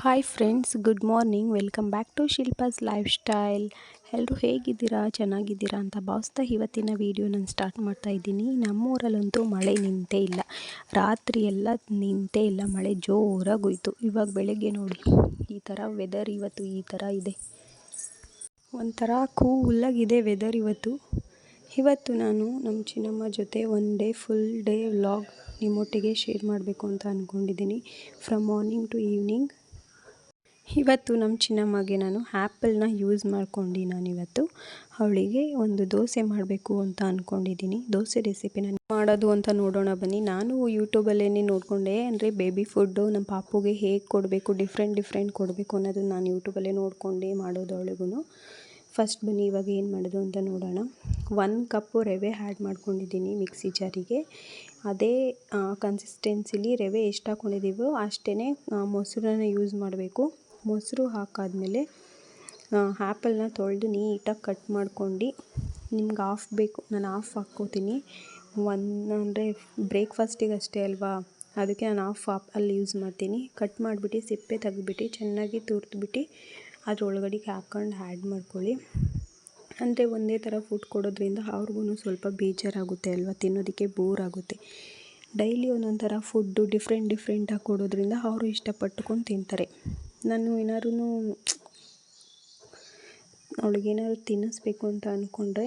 Hi friends, good morning. Welcome back to Shilpa's lifestyle. ಎಲ್ಲರೂ ಹೇಗಿದ್ದೀರಾ, ಚೆನ್ನಾಗಿದ್ದೀರಾ ಅಂತ ಭಾವಿಸ್ತಾ ಇವತ್ತಿನ ವೀಡಿಯೋ ನಾನು ಸ್ಟಾರ್ಟ್ ಮಾಡ್ತಾ ಇದ್ದೀನಿ. ನಮ್ಮೂರಲ್ಲಂತೂ ಮಳೆ ನಿಂತೇ ಇಲ್ಲ. ರಾತ್ರಿ ಎಲ್ಲ ನಿಂತೇ ಇಲ್ಲ, ಮಳೆ ಜೋರಾಗಿ ಹೋಯ್ತು. ಇವಾಗ ಬೆಳಗ್ಗೆ ನೋಡಿ ಈ ಥರ ವೆದರ್, ಇವತ್ತು ಈ ಥರ ಇದೆ. ಒಂಥರ ಕೂಲಾಗಿದೆ ವೆದರ್ ಇವತ್ತು ನಾನು ನಮ್ಮ ಚಿನ್ನಮ್ಮ ಜೊತೆ ಫುಲ್ ಡೇ ವ್ಲಾಗ್ ನಿಮ್ಮೊಟ್ಟಿಗೆ ಶೇರ್ ಮಾಡಬೇಕು ಅಂತ ಅಂದ್ಕೊಂಡಿದ್ದೀನಿ. From morning to evening. ಇವತ್ತು ನಮ್ಮ ಚಿನ್ನಮ್ಮಗೆ ನಾನು ಆ್ಯಪಲ್ನ ಯೂಸ್ ನಾನಿವತ್ತು ಅವಳಿಗೆ ಒಂದು ದೋಸೆ ಮಾಡಬೇಕು ಅಂತ ಅಂದ್ಕೊಂಡಿದ್ದೀನಿ. ದೋಸೆ ರೆಸಿಪಿನ ಮಾಡೋದು ಅಂತ ನೋಡೋಣ ಬನ್ನಿ. ನಾನು ಯೂಟ್ಯೂಬಲ್ಲೇ ನೋಡಿಕೊಂಡೆ, ಅಂದರೆ ಬೇಬಿ ಫುಡ್ಡು ನಮ್ಮ ಪಾಪುಗೆ ಹೇಗೆ ಕೊಡಬೇಕು, ಡಿಫ್ರೆಂಟ್ ಕೊಡಬೇಕು ಅನ್ನೋದನ್ನು ನಾನು ಯೂಟ್ಯೂಬಲ್ಲೇ ನೋಡಿಕೊಂಡೆ ಮಾಡೋದು ಅವಳಿಗೂ. ಫಸ್ಟ್ ಬನ್ನಿ ಇವಾಗ ಏನು ಮಾಡೋದು ಅಂತ ನೋಡೋಣ. 1 ಕಪ್ಪು ರವೆ ಆ್ಯಡ್ ಮಾಡ್ಕೊಂಡಿದ್ದೀನಿ ಮಿಕ್ಸಿ ಜಾರಿಗೆ. ಅದೇ ಕನ್ಸಿಸ್ಟೆನ್ಸಿಲಿ ರವೆ ಎಷ್ಟು ಹಾಕ್ಕೊಂಡಿದ್ದೀವೋ ಅಷ್ಟೇ ಮೊಸರನ್ನ ಯೂಸ್ ಮಾಡಬೇಕು. ಮೊಸರು ಹಾಕಾದ್ಮೇಲೆ ಆ್ಯಪಲ್ನ ತೊಳೆದು ನೀಟಾಗಿ ಕಟ್ ಮಾಡ್ಕೊಂಡು, ನಿಮ್ಗೆ ಹಾಫ್ ಬೇಕು, ನಾನು ಹಾಫ್ ಹಾಕ್ಕೋತೀನಿ. ಅಂದರೆ ಬ್ರೇಕ್ಫಾಸ್ಟಿಗೆ ಅಷ್ಟೇ ಅಲ್ವಾ, ಅದಕ್ಕೆ ನಾನು ಹಾಫ್ ಅಲ್ಲಿ ಯೂಸ್ ಮಾಡ್ತೀನಿ. ಕಟ್ ಮಾಡಿಬಿಟ್ಟು ಸಿಪ್ಪೆ ತೆಗೆದ್ಬಿಟ್ಟು ಚೆನ್ನಾಗಿ ತುರಿದ್ಬಿಟ್ಟು ಅದರೊಳಗಡೆ ಹಾಕ್ಕೊಂಡು ಆ್ಯಡ್ ಮಾಡ್ಕೊಳ್ಳಿ. ಅಂದರೆ ಒಂದೇ ಥರ ಫುಡ್ ಕೊಡೋದ್ರಿಂದ ಅವ್ರಿಗೂ ಸ್ವಲ್ಪ ಬೇಜಾರಾಗುತ್ತೆ ಅಲ್ವಾ, ತಿನ್ನೋದಕ್ಕೆ ಬೋರ್ ಆಗುತ್ತೆ. ಡೈಲಿ ಒಂದೊಂದು ಥರ ಫುಡ್ಡು ಡಿಫ್ರೆಂಟಾಗಿ ಕೊಡೋದ್ರಿಂದ ಅವರು ಇಷ್ಟಪಟ್ಟುಕೊಂಡು ತಿಂತಾರೆ. ನಾನು ಅವಳಿಗೇನಾದ್ರು ತಿನ್ನಿಸ್ಬೇಕು ಅಂತ ಅಂದ್ಕೊಂಡ್ರೆ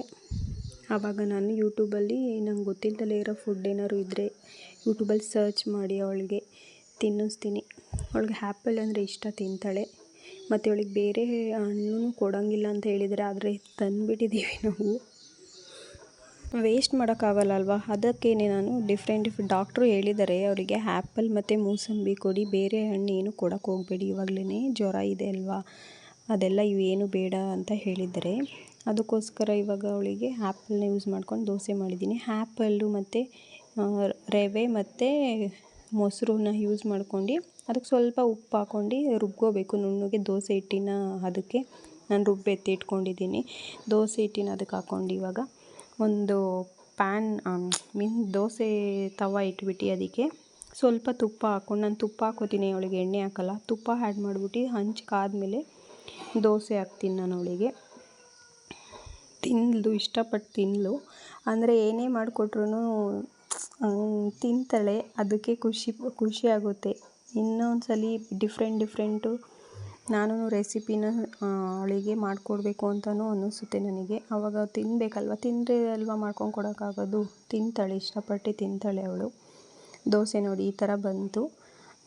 ಆವಾಗ ನಾನು ಯೂಟ್ಯೂಬಲ್ಲಿ ನಂಗೆ ಗೊತ್ತಿಲ್ಲದಲೇ ಇರೋ ಫುಡ್ ಏನಾದ್ರು ಇದ್ದರೆ ಯೂಟ್ಯೂಬಲ್ಲಿ ಸರ್ಚ್ ಮಾಡಿ ಅವಳಿಗೆ ತಿನ್ನಿಸ್ತೀನಿ. ಅವಳಿಗೆ ಆ್ಯಪಲ್ ಅಂದರೆ ಇಷ್ಟ, ತಿಂತಾಳೆ. ಮತ್ತು ಅವಳಿಗೆ ಬೇರೆ ಹಣ್ಣು ಕೊಡೋಂಗಿಲ್ಲ ಅಂತ ಹೇಳಿದರೆ, ಆದರೆ ತಂದುಬಿಟ್ಟಿದ್ದೀವಿ ನಾವು, ವೇಸ್ಟ್ ಮಾಡೋಕ್ಕಾಗಲ್ಲ ಅಲ್ವಾ. ಅದಕ್ಕೇ ನಾನು ಡಿಫ್ರೆಂಟ್ ಡಾಕ್ಟ್ರು ಹೇಳಿದ್ದಾರೆ ಅವರಿಗೆ ಆ್ಯಪಲ್ ಮತ್ತು ಮೂಸಂಬಿ ಕೊಡಿ, ಬೇರೆ ಹಣ್ಣು ಏನು ಕೊಡೋಕ್ಕೆ ಹೋಗಬೇಡಿ, ಇವಾಗಲೇ ಜ್ವರ ಇದೆ ಅಲ್ವಾ, ಅದೆಲ್ಲ ಇವೇನು ಬೇಡ ಅಂತ ಹೇಳಿದ್ದಾರೆ. ಅದಕ್ಕೋಸ್ಕರ ಇವಾಗ ಅವಳಿಗೆ ಆ್ಯಪಲ್ನ ಯೂಸ್ ಮಾಡ್ಕೊಂಡು ದೋಸೆ ಮಾಡಿದ್ದೀನಿ. ಆ್ಯಪಲ್ಲು ಮತ್ತು ರವೆ ಮತ್ತು ಮೊಸರನ್ನ ಯೂಸ್ ಮಾಡ್ಕೊಂಡು ಅದಕ್ಕೆ ಸ್ವಲ್ಪ ಉಪ್ಪು ಹಾಕ್ಕೊಂಡು ರುಬ್ಕೋಬೇಕು ನುಣ್ಣಗೆ. ದೋಸೆ ಹಿಟ್ಟಿನ ಅದಕ್ಕೆ ನಾನು ರುಬ್ಬಿ ಇಟ್ಕೊಂಡಿದ್ದೀನಿ. ದೋಸೆ ಹಿಟ್ಟಿನ ಅದಕ್ಕೆ ಹಾಕ್ಕೊಂಡು ಇವಾಗ ಒಂದು ಪ್ಯಾನ್ ದೋಸೆ ತವ ಇಟ್ಬಿಟ್ಟು ಅದಕ್ಕೆ ಸ್ವಲ್ಪ ತುಪ್ಪ ಹಾಕ್ಕೊಂಡು, ನಾನು ತುಪ್ಪ ಹಾಕ್ಕೋತೀನಿ, ಅವಳಿಗೆ ಎಣ್ಣೆ ಹಾಕಲ್ಲ. ತುಪ್ಪ ಆ್ಯಡ್ ಮಾಡಿಬಿಟ್ಟು ಹಂಚ್ಕಾದ್ಮೇಲೆ ದೋಸೆ ಹಾಕ್ತೀನಿ ನಾನು ಅವಳಿಗೆ. ಇಷ್ಟಪಟ್ಟು ತಿಂದಳು. ಅಂದರೆ ಏನೇ ಮಾಡಿಕೊಟ್ರು ತಿಂತಾಳೆ, ಅದಕ್ಕೆ ಖುಷಿ ಆಗುತ್ತೆ. ಇನ್ನೊಂದು ಸಲ ಡಿಫ್ರೆಂಟು ನಾನು ರೆಸಿಪಿನ ಅವಳಿಗೆ ಮಾಡಿಕೊಡ್ಬೇಕು ಅಂತಲೂ ಅನ್ನಿಸುತ್ತೆ ನನಗೆ. ಆವಾಗ ತಿನ್ನಬೇಕಲ್ವ, ತಿಂದರೆ ಅಲ್ವಾ ಮಾಡ್ಕೊಂಡು ಕೊಡೋಕ್ಕಾಗೋದು. ತಿಂತಾಳೆ, ಇಷ್ಟಪಟ್ಟು ತಿಂತಾಳೆ ಅವಳು. ದೋಸೆ ನೋಡಿ ಈ ಥರ ಬಂತು,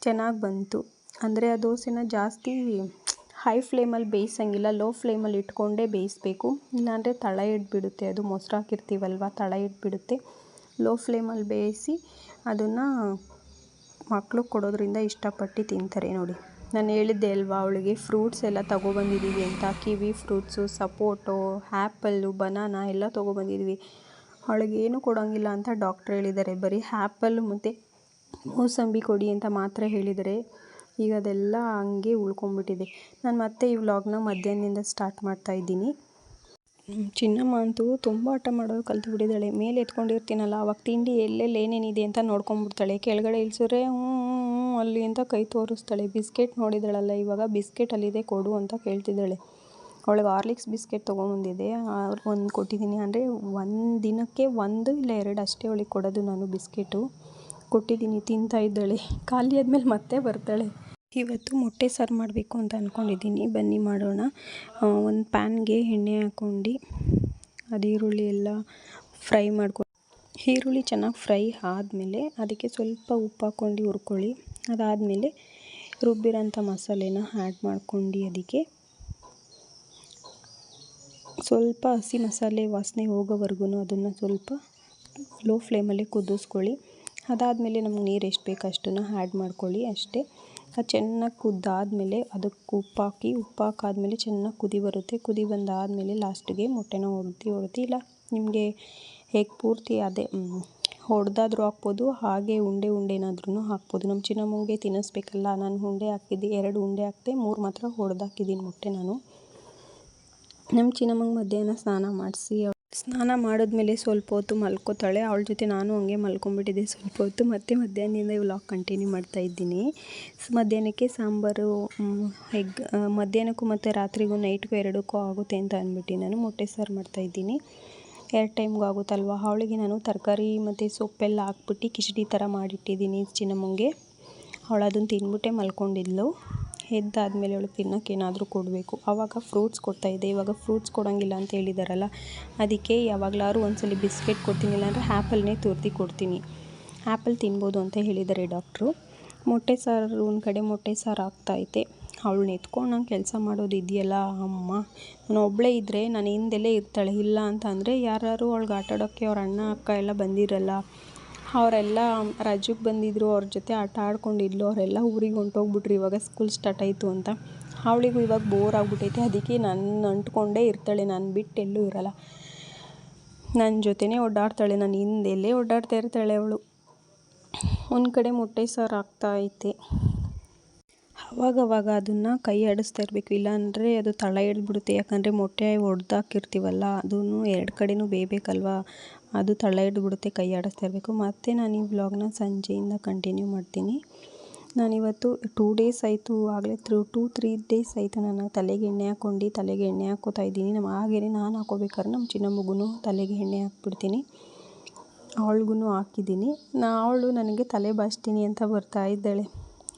ಚೆನ್ನಾಗಿ ಬಂತು. ಅಂದರೆ ಆ ದೋಸೆನ ಜಾಸ್ತಿ ಹೈ ಫ್ಲೇಮಲ್ಲಿ ಬೇಯಿಸೋಂಗಿಲ್ಲ, ಲೋ ಫ್ಲೇಮಲ್ಲಿ ಇಟ್ಕೊಂಡೇ ಬೇಯಿಸಬೇಕು, ಇಲ್ಲಾಂದರೆ ತಳ ಹಿಡ್ಬಿಡುತ್ತೆ. ಅದು ಮೊಸರು ಹಾಕಿರ್ತೀವಲ್ವ, ತಳ ಹಿಡ್ಬಿಡುತ್ತೆ. ಲೋ ಫ್ಲೇಮಲ್ಲಿ ಬೇಯಿಸಿ ಅದನ್ನು ಮಕ್ಳಿಗೆ ಕೊಡೋದ್ರಿಂದ ಇಷ್ಟಪಟ್ಟು ತಿಂತಾರೆ. ನೋಡಿ, ನಾನು ಹೇಳಿದ್ದೆ ಅಲ್ವಾ ಅವಳಿಗೆ ಫ್ರೂಟ್ಸ್ ಎಲ್ಲ ತೊಗೊಬಂದಿದ್ದೀವಿ ಅಂತ. ಕಿವಿ ಫ್ರೂಟ್ಸು, ಸಪೋಟೊ, ಆ್ಯಪಲ್ಲು, ಬನಾನಾ ಎಲ್ಲ ತೊಗೊಬಂದಿದ್ವಿ. ಅವಳಿಗೇನು ಕೊಡೋಂಗಿಲ್ಲ ಅಂತ ಡಾಕ್ಟ್ರ್ ಹೇಳಿದ್ದಾರೆ, ಬರೀ ಆ್ಯಪಲ್ಲು ಮತ್ತು ಮೂಸಂಬಿ ಕೊಡಿ ಅಂತ ಮಾತ್ರ ಹೇಳಿದ್ದಾರೆ. ಈಗ ಅದೆಲ್ಲ ಹಂಗೆ ಉಳ್ಕೊಂಬಿಟ್ಟಿದೆ. ನಾನು ಮತ್ತೆ ಈ ವ್ಲಾಗ್ನ ಮಧ್ಯಾಹ್ನದಿಂದ ಸ್ಟಾರ್ಟ್ ಮಾಡ್ತಾಯಿದ್ದೀನಿ. ಚಿನ್ನಮ್ಮ ಅಂತೂ ತುಂಬ ಆಟ ಮಾಡೋದು ಕಲ್ತ್ಬಿಟ್ಟಿದ್ದಾಳೆ. ಮೇಲೆ ಎತ್ಕೊಂಡಿರ್ತೀನಲ್ಲ, ಆವಾಗ ತಿಂಡಿ ಎಲ್ಲೆಲ್ಲಿ ಏನೇನಿದೆ ಅಂತ ನೋಡ್ಕೊಂಬಿಡ್ತಾಳೆ. ಕೆಳಗಡೆ ಇಳಿಸಿದ್ರೆ ಅಲ್ಲಿ ಅಂತ ಕೈ ತೋರಿಸ್ತಾಳೆ. ಬಿಸ್ಕೆಟ್ ನೋಡಿದಾಳಲ್ಲ, ಇವಾಗ ಬಿಸ್ಕೆಟ್ ಅಲ್ಲಿದೆ ಕೊಡು ಅಂತ ಕೇಳ್ತಿದ್ದಾಳೆ. ಅವಳಿಗೆ ಹಾರ್ಲಿಕ್ಸ್ ಬಿಸ್ಕೆಟ್ ತೊಗೊಂಬಂದಿದ್ದೆ, ಒಂದು ಕೊಟ್ಟಿದ್ದೀನಿ. ಅಂದರೆ ದಿನಕ್ಕೆ 1 ಇಲ್ಲ 2 ಅಷ್ಟೇ ಅವಳಿಗೆ ಕೊಡೋದು ನಾನು ಬಿಸ್ಕೆಟು. ಕೊಟ್ಟಿದ್ದೀನಿ, ತಿಂತಾ ಇದ್ದಾಳೆ. ಖಾಲಿ ಆದಮೇಲೆ ಮತ್ತೆ ಬರ್ತಾಳೆ. ಇವತ್ತು ಮೊಟ್ಟೆ ಸಾರು ಮಾಡಬೇಕು ಅಂತ ಅಂದ್ಕೊಂಡಿದ್ದೀನಿ, ಬನ್ನಿ ಮಾಡೋಣ. ಒಂದು ಪ್ಯಾನ್ಗೆ ಎಣ್ಣೆ ಹಾಕ್ಕೊಂಡು ಅದು ಈರುಳ್ಳಿ ಎಲ್ಲ ಫ್ರೈ ಈರುಳ್ಳಿ ಚೆನ್ನಾಗಿ ಫ್ರೈ ಆದಮೇಲೆ ಅದಕ್ಕೆ ಸ್ವಲ್ಪ ಉಪ್ಪು ಹಾಕ್ಕೊಂಡು ಹುರ್ಕೊಳ್ಳಿ. ಅದಾದಮೇಲೆ ರುಬ್ಬಿರೋಂಥ ಮಸಾಲೆನ ಆ್ಯಡ್ ಮಾಡ್ಕೊಂಡು ಅದಕ್ಕೆ ಸ್ವಲ್ಪ ಹಸಿ ಮಸಾಲೆ ವಾಸನೆ ಹೋಗೋವರೆಗೂ ಅದನ್ನು ಸ್ವಲ್ಪ ಲೋ ಫ್ಲೇಮಲ್ಲಿ ಕುದಿಸ್ಕೊಳ್ಳಿ. ಅದಾದಮೇಲೆ ನಮ್ಗೆ ನೀರು ಎಷ್ಟು ಬೇಕು ಅಷ್ಟನ್ನು ಆ್ಯಡ್ ಮಾಡ್ಕೊಳ್ಳಿ ಅಷ್ಟೇ. ಅದು ಚೆನ್ನಾಗಿ ಕುದ್ದಾದಮೇಲೆ ಅದಕ್ಕೆ ಉಪ್ಪು ಹಾಕಾದ್ಮೇಲೆ ಚೆನ್ನಾಗಿ ಕುದಿ ಬರುತ್ತೆ. ಕುದಿ ಬಂದಾದಮೇಲೆ ಲಾಸ್ಟಿಗೆ ಮೊಟ್ಟೆನ ಹೊಡೆದು ಇಲ್ಲ ನಿಮಗೆ ಹೇಗೆ ಪೂರ್ತಿ ಅದೇ ಹೊಡೆದಾದ್ರೂ ಹಾಕ್ಬೋದು, ಹಾಗೆ ಉಂಡೆನಾದ್ರೂ ಹಾಕ್ಬೋದು. ನಮ್ಮ ಚಿನ್ನಮ್ಮಂಗೆ ತಿನ್ನಿಸ್ಬೇಕಲ್ಲ, ನಾನು ಉಂಡೆ ಹಾಕಿದ್ದೆ, 2 ಉಂಡೆ ಹಾಕಿದೆ, 3 ಮಾತ್ರ ಹೊಡೆದು ಹಾಕಿದ್ದೀನಿ ಮೊಟ್ಟೆ ನಾನು. ನಮ್ಮ ಚಿನ್ನಮ್ಮಂಗೆ ಮಧ್ಯಾಹ್ನ ಸ್ನಾನ ಮಾಡಿಸಿ ಸ್ನಾನ ಮಾಡಿದ್ಮೇಲೆ ಸ್ವಲ್ಪ ಹೊತ್ತು ಮಲ್ಕೋತಾಳೆ. ಅವಳ ಜೊತೆ ನಾನು ಹಂಗೆ ಮಲ್ಕೊಂಡ್ಬಿಟ್ಟಿದ್ದೆ ಸ್ವಲ್ಪ ಹೊತ್ತು. ಮತ್ತೆ ಮಧ್ಯಾಹ್ನದಿಂದ ವ್ಲಾಗ್ ಕಂಟಿನ್ಯೂ ಮಾಡ್ತಾಯಿದ್ದೀನಿ. ಮಧ್ಯಾಹ್ನಕ್ಕೆ ಸಾಂಬಾರು, ಎಗ್, ಮಧ್ಯಾಹ್ನಕ್ಕೂ ಮತ್ತು ರಾತ್ರಿಗೂ ನೈಟ್ಗೂ ಎರಡಕ್ಕೂ ಆಗುತ್ತೆ ಅಂತ ಅಂದ್ಬಿಟ್ಟು ನಾನು ಮೊಟ್ಟೆ ಸಾರು ಮಾಡ್ತಾಯಿದ್ದೀನಿ. 2 ಟೈಮ್ಗೂ ಆಗುತ್ತಲ್ವ. ಅವಳಿಗೆ ನಾನು ತರಕಾರಿ ಮತ್ತು ಸೊಪ್ಪೆಲ್ಲ ಹಾಕ್ಬಿಟ್ಟು ಕಿಚಡಿ ಥರ ಮಾಡಿಟ್ಟಿದ್ದೀನಿ ಚಿನ್ನಮ್ಮಂಗೆ. ಅವಳು ಅದನ್ನು ತಿಂದ್ಬಿಟ್ಟೆ ಮಲ್ಕೊಂಡಿದ್ಲು. ಎದ್ದಾದಮೇಲೆ ಅವಳಿಗೆ ತಿನ್ನೋಕೆ ಏನಾದರೂ ಕೊಡಬೇಕು. ಆವಾಗ ಫ್ರೂಟ್ಸ್ ಕೊಡ್ತಾಯಿದ್ದೆ. ಇವಾಗ ಫ್ರೂಟ್ಸ್ ಕೊಡೋಂಗಿಲ್ಲ ಅಂತ ಹೇಳಿದಾರಲ್ಲ, ಅದಕ್ಕೆ ಯಾವಾಗಲಾದ್ರೂ ಒಂದ್ಸಲ ಬಿಸ್ಕೆಟ್ ಕೊಡ್ತೀನಿ, ಇಲ್ಲಾಂದರೆ ಆ್ಯಪಲ್ನೇ ತುರ್ದು ಕೊಡ್ತೀನಿ. ಆ್ಯಪಲ್ ತಿನ್ಬೋದು ಅಂತ ಹೇಳಿದ್ದಾರೆ ಡಾಕ್ಟ್ರು. ಮೊಟ್ಟೆ ಸಾರು, ಒಂದು ಕಡೆ ಮೊಟ್ಟೆ ಸಾರು ಆಗ್ತಾಯಿದೆ. ಅವಳನ್ನ ಎತ್ಕೊಂಡು ನಂಗೆ ಕೆಲಸ ಮಾಡೋದು ಇದೆಯಲ್ಲ ಅಮ್ಮ. ನಾನು ಒಬ್ಬಳೇ ಇದ್ದರೆ ನಾನು ಹಿಂದೆಲ್ಲೇ ಇರ್ತಾಳೆ. ಇಲ್ಲ ಅಂತ ಅಂದರೆ ಯಾರು ಅವಳಿಗೆ ಆಟಾಡೋಕ್ಕೆ ಅವ್ರ ಅಣ್ಣ ಅಕ್ಕ ಎಲ್ಲ ಬಂದಿರಲ್ಲ. ಅವರೆಲ್ಲ ರಜಕ್ಕೆ ಬಂದಿದ್ದರು, ಅವ್ರ ಜೊತೆ ಆಟ ಆಡ್ಕೊಂಡಿದ್ಲು. ಅವರೆಲ್ಲ ಊರಿಗೆ ಹೊಂಟೋಗ್ಬಿಟ್ರು ಇವಾಗ ಸ್ಕೂಲ್ ಸ್ಟಾರ್ಟ್ ಆಯಿತು ಅಂತ. ಅವಳಿಗೂ ಇವಾಗ ಬೋರ್ ಆಗಿಬಿಟ್ಟೈತೆ. ಅದಕ್ಕೆ ನನ್ನ ಅಂಟ್ಕೊಂಡೇ ಇರ್ತಾಳೆ, ನಾನು ಬಿಟ್ಟು ಎಲ್ಲೂ ಇರಲ್ಲ. ನನ್ನ ಜೊತೆನೇ ಓಡಾಡ್ತಾಳೆ, ನಾನು ಹಿಂದೆಲ್ಲೇ ಓಡಾಡ್ತಾ ಇರ್ತಾಳೆ ಅವಳು. ಒಂದು ಕಡೆ ಮೊಟ್ಟೆ ಸಾರು ಆಗ್ತಾಯಿದೆ. ಅವಾಗವಾಗ ಅದನ್ನು ಕೈ ಆಡಿಸ್ತಾ ಇರಬೇಕು, ಇಲ್ಲಾಂದರೆ ಅದು ತಳ ಹಿಡಿದ್ಬಿಡುತ್ತೆ. ಯಾಕಂದರೆ ಮೊಟ್ಟೆ ಒಡೆದಾಕಿರ್ತೀವಲ್ಲ, ಅದೂ 2 ಕಡೆನೂ ಬೇಯಬೇಕಲ್ವ, ಅದು ತಳ ಹಿಡಿದ್ಬಿಡುತ್ತೆ. ಕೈ ಆಡಿಸ್ತಾ ಇರಬೇಕು. ಮತ್ತು ನಾನು ಈ ವ್ಲಾಗ್ನ ಸಂಜೆಯಿಂದ ಕಂಟಿನ್ಯೂ ಮಾಡ್ತೀನಿ. ನಾನಿವತ್ತು 2 ಡೇಸ್ ಆಯಿತು, ಆಗಲೇ 2-3 ಡೇಸ್ ಆಯಿತು ನಾನು ತಲೆಗೆ ಎಣ್ಣೆ ಹಾಕ್ಕೊಂಡು ತಲೆಗೆ ಎಣ್ಣೆ ಹಾಕ್ಕೋತಾ ಇದ್ದೀನಿ. ಹಾಗೆಯೇ ನಾನು ಹಾಕೋಬೇಕಾದ್ರೆ ನಮ್ಮ ಚಿನ್ನಮ್ಮಗೂ ತಲೆಗೆ ಎಣ್ಣೆ ಹಾಕ್ಬಿಡ್ತೀನಿ. ಅವಳಿಗೂ ಹಾಕಿದ್ದೀನಿ. ಅವಳು ನನಗೆ ತಲೆ ಬಾಚ್ತೀನಿ ಅಂತ ಬರ್ತಾ ಇದ್ದಾಳೆ.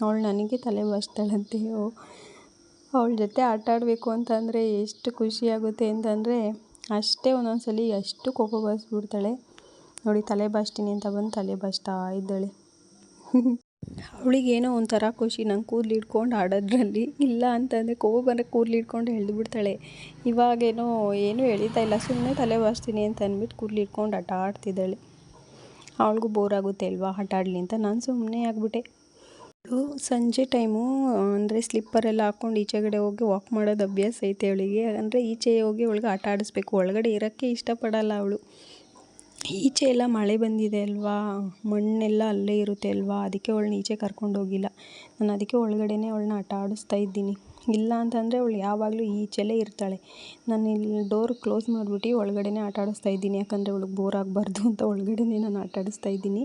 ಅವಳು ನನಗೆ ತಲೆ ಬಾಚ್ತಾಳಂತೆ. ಅವಳ ಜೊತೆ ಆಟ ಆಡಬೇಕು ಅಂತಂದರೆ ಎಷ್ಟು ಖುಷಿಯಾಗುತ್ತೆ ಅಂತಂದರೆ ಅಷ್ಟೇ. ಒಂದೊಂದು ಸಲ ಅಷ್ಟು ಕೋಪ ಬರ್ಸ್ಬಿಡ್ತಾಳೆ. ನೋಡಿ, ತಲೆ ಬಾಚ್ತೀನಿ ಅಂತ ಬಂದು ತಲೆ ಬಾಚ್ತಾ ಇದ್ದಾಳೆ. ಅವಳಿಗೇನೋ ಒಂಥರ ಖುಷಿ ನಂಗೆ ಕೂದಲು ಹಿಡ್ಕೊಂಡು ಆಡೋದ್ರಲ್ಲಿ. ಇಲ್ಲ ಅಂತಂದರೆ ಕೋಪ ಬಂದರೆ ಕೂದಲು ಹಿಡ್ಕೊಂಡು ಎಳೆದು ಬಿಡ್ತಾಳೆ. ಇವಾಗೇನೋ ಏನೂ ಎಳೀತಾ ಇಲ್ಲ, ಸುಮ್ಮನೆ ತಲೆ ಬಾಚ್ತೀನಿ ಅಂತ ಅಂದ್ಬಿಟ್ಟು ಕೂದಲು ಹಿಡ್ಕೊಂಡು ಆಟ ಆಡ್ತಿದ್ದಾಳೆ. ಅವಳಿಗೂ ಬೋರ್ ಆಗುತ್ತೆ ಅಲ್ವಾ ಆಟ ಆಡಲಿ ಅಂತ ನಾನು ಸುಮ್ಮನೆ ಆಗಿಬಿಟ್ಟೆ. ಸಂಜೆ ಟೈಮು ಅಂದರೆ ಸ್ಲಿಪ್ಪರೆಲ್ಲ ಹಾಕ್ಕೊಂಡು ಈಚೆಗಡೆ ಹೋಗಿ ವಾಕ್ ಮಾಡೋದು ಅಭ್ಯಾಸ ಐತೆ ಅವಳಿಗೆ. ಅಂದರೆ ಈಚೆ ಹೋಗಿ ಅವಳಿಗೆ ಆಟ ಆಡಿಸ್ಬೇಕು. ಒಳಗಡೆ ಇರೋಕ್ಕೆ ಇಷ್ಟಪಡಲ್ಲ ಅವಳು. ಈಚೆ ಎಲ್ಲ ಮಳೆ ಬಂದಿದೆ ಅಲ್ವಾ, ಮಣ್ಣೆಲ್ಲ ಅಲ್ಲೇ ಇರುತ್ತೆ ಅಲ್ವಾ, ಅದಕ್ಕೆ ಅವಳನ್ನ ಈಚೆ ಕರ್ಕೊಂಡೋಗಿಲ್ಲ ನಾನು. ಅದಕ್ಕೆ ಒಳಗಡೆನೇ ಅವಳನ್ನ ಆಟ ಆಡಿಸ್ತಾ ಇದ್ದೀನಿ. ಇಲ್ಲ ಅಂತಂದರೆ ಅವಳು ಯಾವಾಗಲೂ ಈಚೆಲೇ ಇರ್ತಾಳೆ. ನಾನು ಇಲ್ಲಿ ಡೋರ್ ಕ್ಲೋಸ್ ಮಾಡಿಬಿಟ್ಟು ಒಳಗಡೆನೇ ಆಟ ಆಡಿಸ್ತಾ ಇದ್ದೀನಿ. ಯಾಕಂದರೆ ಅವಳಿಗೆ ಬೋರ್ ಆಗಬಾರ್ದು ಅಂತ ಒಳಗಡೆನೇ ನಾನು ಆಟ ಆಡಿಸ್ತಾ ಇದ್ದೀನಿ.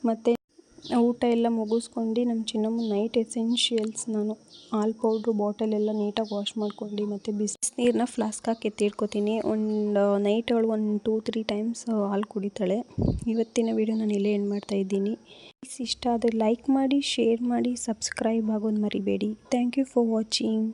ಮತ್ತು ಊಟ ಎಲ್ಲ ಮುಗಿಸ್ಕೊಂಡು ನಮ್ಮ ಚಿನ್ನಮ್ಮ ನೈಟ್ ಎಸೆನ್ಷಿಯಲ್ಸ್, ನಾನು ಹಾಲು ಪೌಡ್ರು ಬಾಟಲೆಲ್ಲ ನೀಟಾಗಿ ವಾಶ್ ಮಾಡ್ಕೊಂಡು ಮತ್ತು ಬಿಸಿನೀರನ್ನ ಫ್ಲಾಸ್ಕ್ ಹಾಕಿ ಎತ್ತಿಟ್ಕೊತೀನಿ. ಒಂದು ನೈಟ್ ಅವಳು 1-2-3 ಟೈಮ್ಸ್ ಹಾಲು ಕುಡಿತಾಳೆ. ಇವತ್ತಿನ ವಿಡಿಯೋ ನಾನು ಇಲ್ಲೇ ಎಂಡ್ ಮಾಡ್ತಾಯಿದ್ದೀನಿ. ಇಷ್ಟ ಆದರೆ ಲೈಕ್ ಮಾಡಿ, ಶೇರ್ ಮಾಡಿ, ಸಬ್ಸ್ಕ್ರೈಬ್ ಆಗೋದು ಮರಿಬೇಡಿ. Thank you for watching.